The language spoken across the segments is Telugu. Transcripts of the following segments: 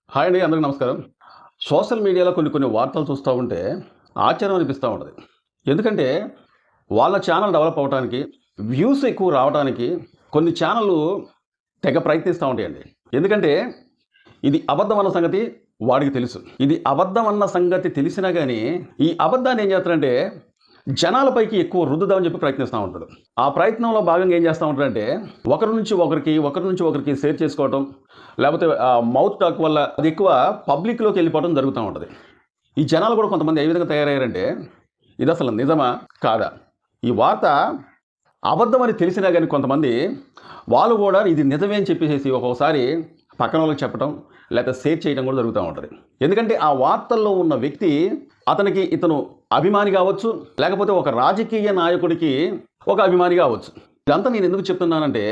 హాయ్ అండి, అందరికీ నమస్కారం. సోషల్ మీడియాలో కొన్ని వార్తలు చూస్తూ ఉంటే ఆశ్చర్యం అనిపిస్తూ ఉంటది. ఎందుకంటే వాళ్ళ ఛానల్ డెవలప్ అవ్వటానికి, వ్యూస్ ఎక్కువ రావడానికి కొన్ని ఛానళ్ళు తెగ ప్రయత్నిస్తూ ఉంటాయండి. ఎందుకంటే ఇది అబద్ధం అన్న సంగతి వాడికి తెలుసు. ఇది అబద్ధం అన్న సంగతి తెలిసినా గానీ ఈ అబద్ధాన్ని ఏం చేస్తారంటే జనాలపైకి ఎక్కువ రుద్దుదామని చెప్పి ప్రయత్నిస్తూ ఉంటాడు. ఆ ప్రయత్నంలో భాగంగా ఏం చేస్తూ ఉంటారంటే ఒకరి నుంచి ఒకరికి షేర్ చేసుకోవటం, లేకపోతే మౌత్ టాక్ వల్ల అది ఎక్కువ పబ్లిక్‌లోకి వెళ్ళిపోవడం జరుగుతూ ఉంటది. ఈ జనాలు కూడా కొంతమంది ఏ విధంగా తయారయ్యారంటే ఇది అసలు నిజమా? కాదా? ఈ వార్త అబద్ధమని తెలిసినా గానీ కొంతమంది వాళ్ళు కూడా ఇది నిజమే అని చెప్పేసేసి ఒక్కొక్కసారి పక్కనోళ్ళకి చెప్పటం, లేకపోతే షేర్ చేయడం కూడా జరుగుతూ ఉంటది. ఎందుకంటే ఆ వార్తల్లో ఉన్న వ్యక్తి ఇతను అభిమాని కావచ్చు, లేకపోతే ఒక రాజకీయ నాయకుడికి ఒక అభిమాని కావచ్చు. ఇదంతా నేను ఎందుకు చెప్తున్నానంటే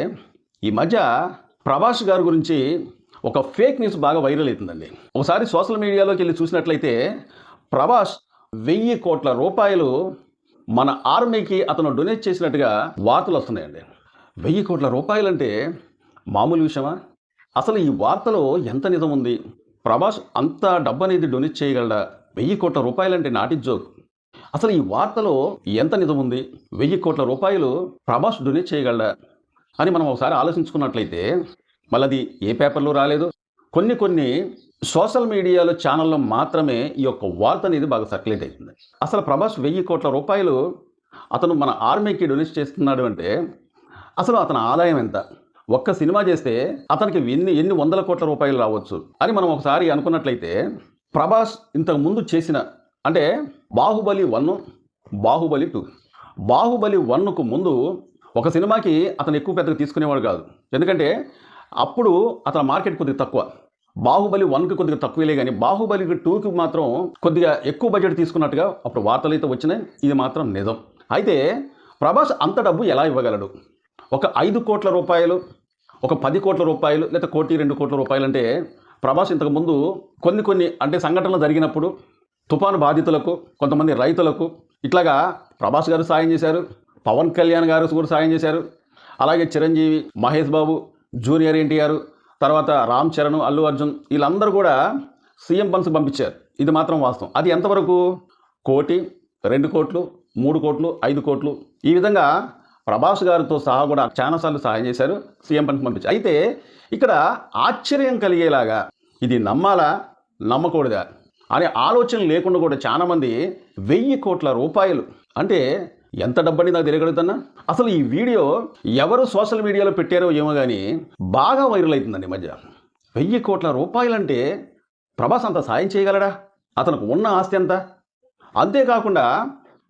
ఈ మధ్య ప్రభాస్ గారి గురించి ఒక ఫేక్ న్యూస్ బాగా వైరల్ అవుతుందండి. ఒకసారి సోషల్ మీడియాలోకి వెళ్ళి చూసినట్లయితే ప్రభాస్ 1000 కోట్ల రూపాయలు మన ఆర్మీకి అతను డొనేట్ చేసినట్టుగా వార్తలు వస్తున్నాయండి. 1000 కోట్ల రూపాయలంటే మామూలు విషయమా? అసలు ఈ వార్తలో ఎంత నిజం ఉంది? ప్రభాస్ అంత డబ్బు అనేది డొనేట్ చేయగలడా? 1000 కోట్ల రూపాయలంటే నాటి జోక్. అసలు ఈ వార్తలో ఎంత నిజం ఉంది? 1000 కోట్ల రూపాయలు ప్రభాస్ డొనేట్ చేయగలడా అని మనం ఒకసారి ఆలోచించుకున్నట్లయితే మళ్ళీ అది ఏ పేపర్లో రాలేదు. కొన్ని సోషల్ మీడియాలో ఛానల్లో మాత్రమే ఈ యొక్క వార్త అనేది బాగా సర్క్యులేట్ అవుతుంది. అసలు ప్రభాస్ 1000 కోట్ల రూపాయలు అతను మన ఆర్మీకి డొనేట్ చేస్తున్నాడు అంటే అసలు అతని ఆదాయం ఎంత? ఒక్క సినిమా చేస్తే అతనికి ఎన్ని వందల కోట్ల రూపాయలు రావచ్చు అని మనం ఒకసారి అనుకున్నట్లయితే ప్రభాస్ ఇంతకు ముందు చేసిన అంటే బాహుబలి 1, బాహుబలి 2. బాహుబలి 1కు ముందు ఒక సినిమాకి అతను ఎక్కువ పెద్దగా తీసుకునేవాడు కాదు. ఎందుకంటే అప్పుడు అతని మార్కెట్ కొద్దిగా తక్కువ. బాహుబలి 1కి కొద్దిగా తక్కువలే కానీ బాహుబలి 2కి మాత్రం కొద్దిగా ఎక్కువ బడ్జెట్ తీసుకున్నట్టుగా అప్పుడు వార్తలు అయితే వచ్చినాయి. ఇది మాత్రం నిజం. అయితే ప్రభాస్ అంత డబ్బు ఎలా ఇవ్వగలడు? ఒక 5 కోట్ల రూపాయలు, ఒక 10 కోట్ల రూపాయలు, లేదా 1-2 కోట్ల రూపాయలు అంటే ప్రభాస్ ఇంతకుముందు కొన్ని అంటే సంఘటనలు జరిగినప్పుడు తుఫాను బాధితులకు, కొంతమంది రైతులకు ఇట్లాగా ప్రభాస్ గారు సాయం చేశారు. పవన్ కళ్యాణ్ గారు కూడా సాయం చేశారు. అలాగే చిరంజీవి, మహేష్ బాబు, జూనియర్ ఎన్టీఆర్, తర్వాత రామ్ చరణ్, అల్లు అర్జున్ వీళ్ళందరూ కూడా సీఎం ఫండ్స్ పంపించారు. ఇది మాత్రం వాస్తవం. అది ఎంతవరకు? 1, 2 కోట్లు, 3 కోట్లు, 5 కోట్లు ఈ విధంగా ప్రభాస్ గారితో సహా కూడా చాలాసార్లు సహాయం చేశారు. సీఎం ఫండ్స్ పంపించారు. అయితే ఇక్కడ ఆశ్చర్యం కలిగేలాగా ఇది నమ్మాలా నమ్మకూడదా అనే ఆలోచన లేకుండా కూడా చాలామంది 1000 కోట్ల రూపాయలు అంటే ఎంత డబ్బని నాకు తెలియగలుగుతున్నా. అసలు ఈ వీడియో ఎవరు సోషల్ మీడియాలో పెట్టారో ఏమో కానీ బాగా వైరల్ అవుతుందండి ఈ మధ్య. 1000 కోట్ల రూపాయలంటే ప్రభాస్ అంత సాయం చేయగలడా? అతనికి ఉన్న ఆస్తి ఎంత? అంతేకాకుండా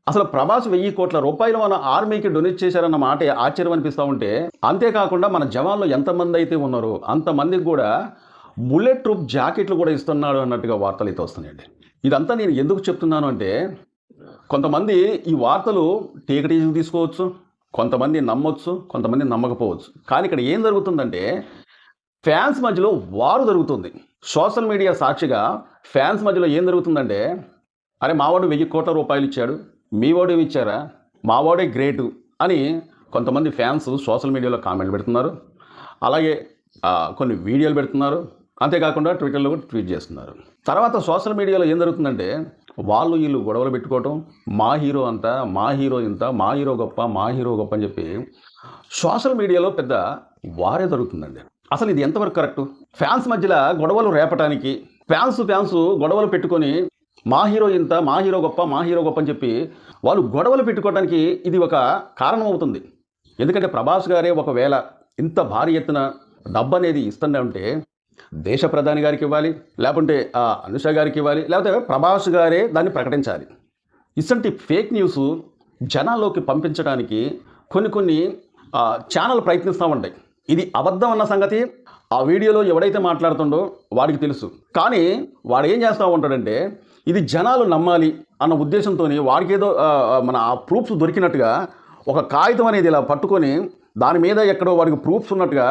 అసలు ప్రభాస్ 1000 కోట్ల రూపాయలు మన ఆర్మీకి డొనేట్ చేశారన్న మాట ఆశ్చర్యం అనిపిస్తూ ఉంటే, అంతేకాకుండా మన జవాన్లు ఎంతమంది అయితే ఉన్నారో అంతమందికి కూడా బుల్లెట్ ప్రూఫ్ జాకెట్లు కూడా ఇస్తున్నాడు అన్నట్టుగా వార్తలు అయితే వస్తున్నాయండి. ఇదంతా నేను ఎందుకు చెప్తున్నాను అంటే కొంతమంది ఈ వార్తలు టేక్ ఇట్ ఈజీగా తీసుకోవచ్చు, కొంతమంది నమ్మొచ్చు, కొంతమంది నమ్మకపోవచ్చు. కానీ ఇక్కడ ఏం జరుగుతుందంటే ఫ్యాన్స్ మధ్యలో వారు జరుగుతుంది. సోషల్ మీడియా సాక్షిగా ఫ్యాన్స్ మధ్యలో ఏం జరుగుతుందంటే అరే మావాడు 1000 కోట్ల రూపాయలు ఇచ్చాడు, మీ వాడు ఏమి ఇచ్చారా, మావాడే గ్రేటు అని కొంతమంది ఫ్యాన్స్ సోషల్ మీడియాలో కామెంట్లు పెడుతున్నారు. అలాగే కొన్ని వీడియోలు పెడుతున్నారు. అంతేకాకుండా ట్విట్టర్లో కూడా ట్వీట్ చేస్తున్నారు. తర్వాత సోషల్ మీడియాలో ఏం జరుగుతుందంటే వీళ్ళు గొడవలు పెట్టుకోవటం, మా హీరో అంతా, మా హీరో ఇంత, మా హీరో గొప్ప, మా హీరో గొప్ప అని చెప్పి సోషల్ మీడియాలో పెద్ద వారే జరుగుతుందండి. అసలు ఇది ఎంతవరకు కరెక్టు? ఫ్యాన్స్ మధ్యలో గొడవలు రేపటానికి ఫ్యాన్స్ గొడవలు పెట్టుకొని మా హీరో ఇంత, మా హీరో గొప్ప, మా హీరో గొప్ప అని చెప్పి వాళ్ళు గొడవలు పెట్టుకోవడానికి ఇది ఒక కారణం అవుతుంది. ఎందుకంటే ప్రభాస్ గారే ఒకవేళ ఇంత భారీ ఎత్తున డబ్బు అనేది ఇస్తుండే ఉంటే దేశ ప్రధాని గారికి ఇవ్వాలి, లేకుంటే అనుష గారికి ఇవ్వాలి, లేకపోతే ప్రభాస్ గారే దాన్ని ప్రకటించాలి. ఇసంటి ఫేక్ న్యూస్ జనాల్లోకి పంపించడానికి కొన్ని ఛానల్ ప్రయత్నిస్తూ ఉంటాయి. ఇది అబద్ధం అన్న సంగతి ఆ వీడియోలో ఎవడైతే మాట్లాడుతుండో వాడికి తెలుసు. కానీ వాడు ఏం చేస్తూ ఉంటాడంటే ఇది జనాలు నమ్మాలి అన్న ఉద్దేశంతో వాడికి ఏదో మన ప్రూఫ్స్ దొరికినట్టుగా ఒక కాగితం అనేది ఇలా పట్టుకొని దాని మీద ఎక్కడో వాడికి ప్రూఫ్స్ ఉన్నట్టుగా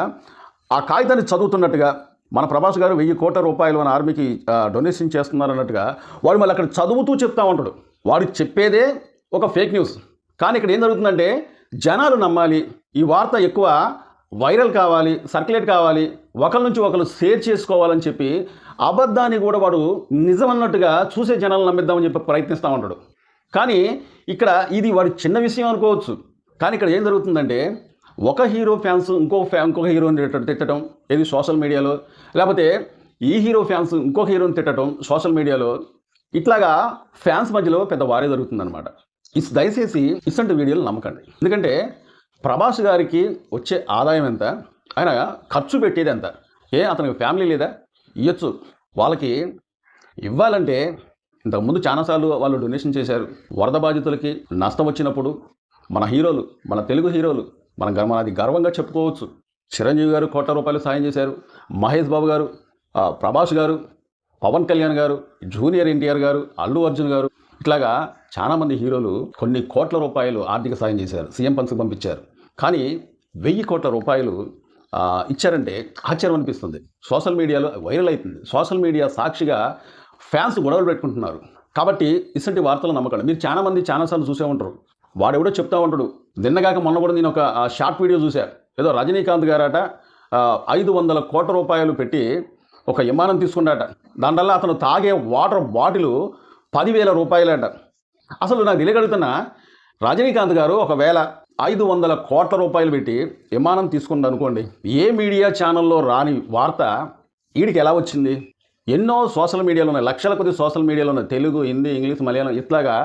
ఆ కాగితాన్ని చదువుతున్నట్టుగా మన ప్రభాస్ గారు 1000 కోట్ల రూపాయలు మన ఆర్మీకి డొనేషన్ చేస్తున్నారు అన్నట్టుగా వాడు మళ్ళీ అక్కడ చదువుతూ చెప్తూ ఉంటాడు. వాడు చెప్పేదే ఒక ఫేక్ న్యూస్. కానీ ఇక్కడ ఏం జరుగుతుందంటే జనాలు నమ్మాలి, ఈ వార్త ఎక్కువ వైరల్ కావాలి, సర్క్యులేట్ కావాలి, ఒకరి నుంచి ఒకరు షేర్ చేసుకోవాలని చెప్పి అబద్ధాన్ని కూడా వాడు నిజమన్నట్టుగా చూసే జనాలను నమ్మిద్దామని చెప్పి ప్రయత్నిస్తూ ఉంటాడు. కానీ ఇక్కడ ఇది వాడి చిన్న విషయం అనుకోవచ్చు. కానీ ఇక్కడ ఏం జరుగుతుందంటే ఒక హీరో ఫ్యాన్స్ ఇంకొక హీరోని తిట్టడం ఏది సోషల్ మీడియాలో, లేకపోతే ఈ హీరో ఫ్యాన్స్ ఇంకొక హీరోని తిట్టడం సోషల్ మీడియాలో, ఇట్లాగా ఫ్యాన్స్ మధ్యలో పెద్ద వారే జరుగుతుందన్నమాట. దయచేసి ఇలాంటి వీడియోలు నమ్మకండి. ఎందుకంటే ప్రభాస్ గారికి వచ్చే ఆదాయం ఎంత, ఆయన ఖర్చు పెట్టేది ఎంత, అతనికి ఫ్యామిలీ లేదా? ఇవ్వచ్చు. వాళ్ళకి ఇవ్వాలంటే ఇంతకుముందు చాలాసార్లు వాళ్ళు డొనేషన్ చేశారు. వరద బాధితులకి నష్టం వచ్చినప్పుడు మన హీరోలు, మన తెలుగు హీరోలు అది గర్వంగా చెప్పుకోవచ్చు. చిరంజీవి గారు ₹1,00,00,000 సాయం చేశారు. మహేష్ బాబు గారు, ప్రభాస్ గారు, పవన్ కళ్యాణ్ గారు, జూనియర్ ఎన్టీఆర్ గారు, అల్లు అర్జున్ గారు, ఇట్లాగా చాలామంది హీరోలు కొన్ని ₹1,00,00,000 ఆర్థిక సాయం చేశారు. సీఎం ఫండ్స్కి పంపించారు. కానీ ₹1,000,00,000 ఇచ్చారంటే ఆశ్చర్యం అనిపిస్తుంది. సోషల్ మీడియాలో వైరల్ అవుతుంది. సోషల్ మీడియా సాక్షిగా ఫ్యాన్స్ గొడవలు పెట్టుకుంటున్నారు. కాబట్టి ఇలాంటి వార్తలు నమ్మకండి. మీరు చాలామంది చాలాసార్లు చూసే ఉంటారు. వాడెవడో చెప్తా ఉంటాడు. నిన్నగాక మొన్న కూడా నేను ఒక షార్ట్ వీడియో చూశాను. ఏదో రజనీకాంత్ గారట ₹500 కోట్ల పెట్టి ఒక విమానం తీసుకున్నాడట. దానివల్ల అతను తాగే వాటర్ బాటిల్ ₹10,000 అసలు నాకు తెలియగలుగుతున్నా, రజనీకాంత్ గారు ఒకవేళ ₹500 కోట్ల పెట్టి విమానం తీసుకుంది అనుకోండి, ఏ మీడియా ఛానల్లో రాని వార్త వీడికి ఎలా వచ్చింది? ఎన్నో సోషల్ మీడియాలో ఉన్నాయి, లక్షల కొద్ది సోషల్ మీడియాలో ఉన్నాయి. తెలుగు, హిందీ, ఇంగ్లీష్, మలయాళం, ఇట్లాగా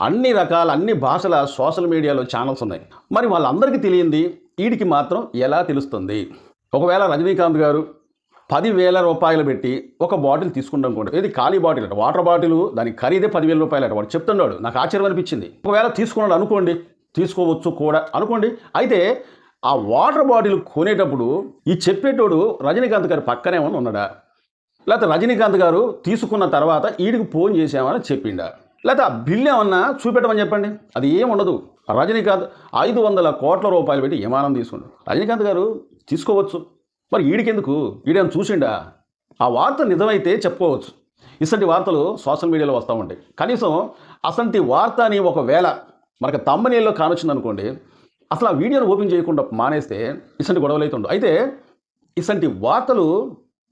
అన్ని రకాల అన్ని భాషల సోషల్ మీడియాలో ఛానల్స్ ఉన్నాయి. మరి వాళ్ళందరికీ తెలియంది వీడికి మాత్రం ఎలా తెలుస్తుంది? ఒకవేళ రజనీకాంత్ గారు ₹10,000 పెట్టి ఒక బాటిల్ తీసుకుంటాం అనుకోండి, ఇది ఖాళీ బాటిల్ అట, వాటర్ బాటిల్, దానికి ఖరీదే ₹10,000 అట. వాడు చెప్తున్నాడు, నాకు ఆశ్చర్యం అనిపించింది. ఒకవేళ తీసుకున్నాడు అనుకోండి, తీసుకోవచ్చు కూడా అనుకోండి. అయితే ఆ వాటర్ బాటిల్ కొనేటప్పుడు ఈ చెప్పేటోడు రజనీకాంత్ గారు పక్కనే ఉన్నాడా? లేకపోతే రజనీకాంత్ గారు తీసుకున్న తర్వాత వీడికి ఫోన్ చేసామని చెప్పిండా? లేకపోతే ఆ బిల్లు ఏమన్నా చూపెట్టమని చెప్పండి. అది ఏం ఉండదు. రజనీకాంత్ ₹500 కోట్ల పెట్టి విమానం తీసుకున్నాడు. రజనీకాంత్ గారు తీసుకోవచ్చు, మరి వీడికెందుకు? వీడేమో చూసిండా? ఆ వార్త నిజమైతే చెప్పుకోవచ్చు. ఇలాంటి వార్తలు సోషల్ మీడియాలో వస్తూ ఉంటాయి. కనీసం అసంటి వార్త అని ఒకవేళ మనకు థంబ్నెయిల్లో కానొచ్చింది అనుకోండి, అసలు ఆ వీడియోని ఓపెన్ చేయకుండా మానేస్తే ఇలాంటి గొడవలు అయితే ఉండవు. అయితే ఇలాంటి వార్తలు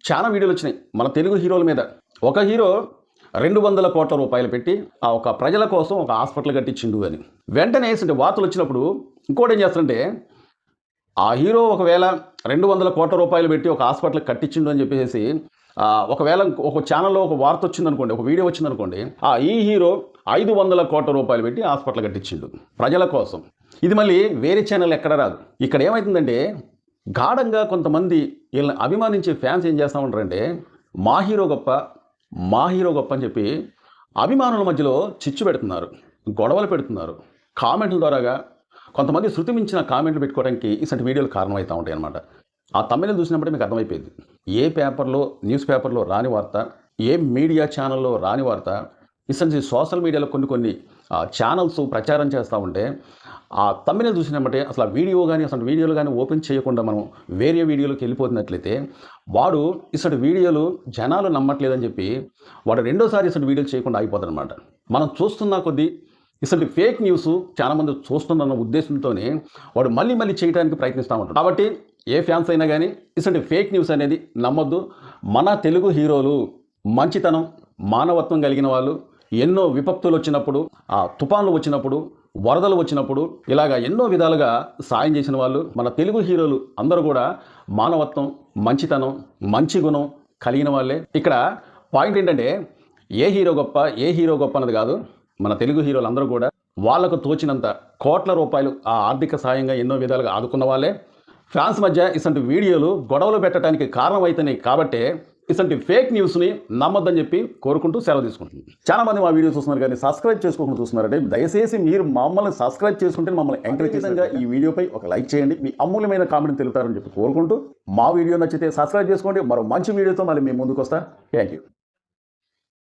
చాలా వీడియోలు వచ్చినాయి మన తెలుగు హీరోల మీద. ఒక హీరో ₹200 కోట్ల పెట్టి ఒక ప్రజల కోసం ఒక హాస్పిటల్ కట్టించిండు అని వెంటనే ఇలాంటి వార్తలు వచ్చినప్పుడు ఇంకోటి ఏం చేస్తారంటే, ఆ హీరో ఒకవేళ ₹200 కోట్ల పెట్టి ఒక హాస్పిటల్ కట్టించిండు అని చెప్పేసి ఒకవేళ ఒక ఛానల్లో ఒక వార్త వచ్చిందనుకోండి, ఒక వీడియో వచ్చిందనుకోండి, ఈ హీరో ₹500 కోట్ల పెట్టి హాస్పిటల్ కట్టించిండు ప్రజల కోసం. ఇది మళ్ళీ వేరే ఛానల్ ఎక్కడ రాదు. ఇక్కడ ఏమవుతుందంటే, గాఢంగా కొంతమంది వీళ్ళని అభిమానించే ఫ్యాన్స్ ఏం చేస్తూ ఉంటారంటే, మా హీరో గొప్ప, మా హీరో గొప్ప అని చెప్పి అభిమానుల మధ్యలో చిచ్చు పెడుతున్నారు, గొడవలు పెడుతున్నారు. కామెంట్ల ద్వారాగా కొంతమంది శృతి మించిన కామెంట్లు పెట్టుకోవడానికి ఇలాంటి వీడియోలు కారణమవుతూ ఉంటాయి అన్నమాట. ఆ తమిళం చూసినప్పుడే మీకు అర్థమైపోయింది. ఏ పేపర్లో, న్యూస్ పేపర్లో రాని వార్త, ఏ మీడియా ఛానల్లో రాని వార్త ఇలాంటి సోషల్ మీడియాలో కొన్ని ఛానల్స్ ప్రచారం చేస్తూ ఉంటే ఆ తమిళం చూసినప్పుడే అసలు ఆ వీడియో కానీ అసలు వీడియోలు కానీ ఓపెన్ చేయకుండా మనం వేరే వీడియోలోకి వెళ్ళిపోతున్నట్లయితే వాడు ఇలాంటి వీడియోలు జనాలు నమ్మట్లేదని చెప్పి వాడు రెండోసారి ఇలాంటి వీడియోలు చేయకుండా ఆగిపోతాడు అనమాట. మనం చూస్తున్న కొద్దీ ఇలాంటి ఫేక్ న్యూస్ చాలామంది చూస్తున్న ఉద్దేశంతోనే వాడు మళ్ళీ చేయడానికి ప్రయత్నిస్తూ ఉంటాడు. కాబట్టి ఏ ఫ్యాన్స్ అయినా కానీ ఇలాంటి ఫేక్ న్యూస్ అనేది నమ్మొద్దు. మన తెలుగు హీరోలు మంచితనం, మానవత్వం కలిగిన వాళ్ళు, ఎన్నో విపత్తులు వచ్చినప్పుడు, తుఫాన్లు వచ్చినప్పుడు, వరదలు వచ్చినప్పుడు ఇలాగ ఎన్నో విధాలుగా సాయం చేసిన వాళ్ళు మన తెలుగు హీరోలు అందరూ కూడా మానవత్వం, మంచితనం, మంచి గుణం కలిగిన వాళ్ళే. ఇక్కడ పాయింట్ ఏంటంటే, ఏ హీరో గొప్ప అన్నది కాదు. మన తెలుగు హీరోలు అందరూ కూడా వాళ్లకు తోచినంత ₹1,00,00,000 ఆర్థిక సాయంగా ఎన్నో విధాలుగా ఆదుకున్న వాళ్ళే. ఫ్యాన్స్ మధ్య ఇలాంటి వీడియోలు గొడవలు పెట్టడానికి కారణమవుతున్నాయి. కాబట్టే ఇలాంటి ఫేక్ న్యూస్ని నమ్మొద్దని చెప్పి కోరుకుంటూ సెలవు తీసుకుంటుంది. చాలామంది మా వీడియో చూస్తున్నారు కానీ సబ్స్క్రైబ్ చేసుకోకుండా చూస్తున్నారంటే, దయచేసి మీరు మమ్మల్ని సబ్స్క్రైబ్ చేసుకుంటే మమ్మల్ని ఎంకరేజ్ చేసేందుగా ఈ వీడియోపై ఒక లైక్ చేయండి. మీ అమూల్యమైన కామెంట్ తెలుపుతారని చెప్పి కోరుకుంటూ, మా వీడియో నచ్చితే సబ్స్క్రైబ్ చేసుకోండి. మరో మంచి వీడియోతో మళ్ళీ మేము ముందుకు వస్తా. Thank you.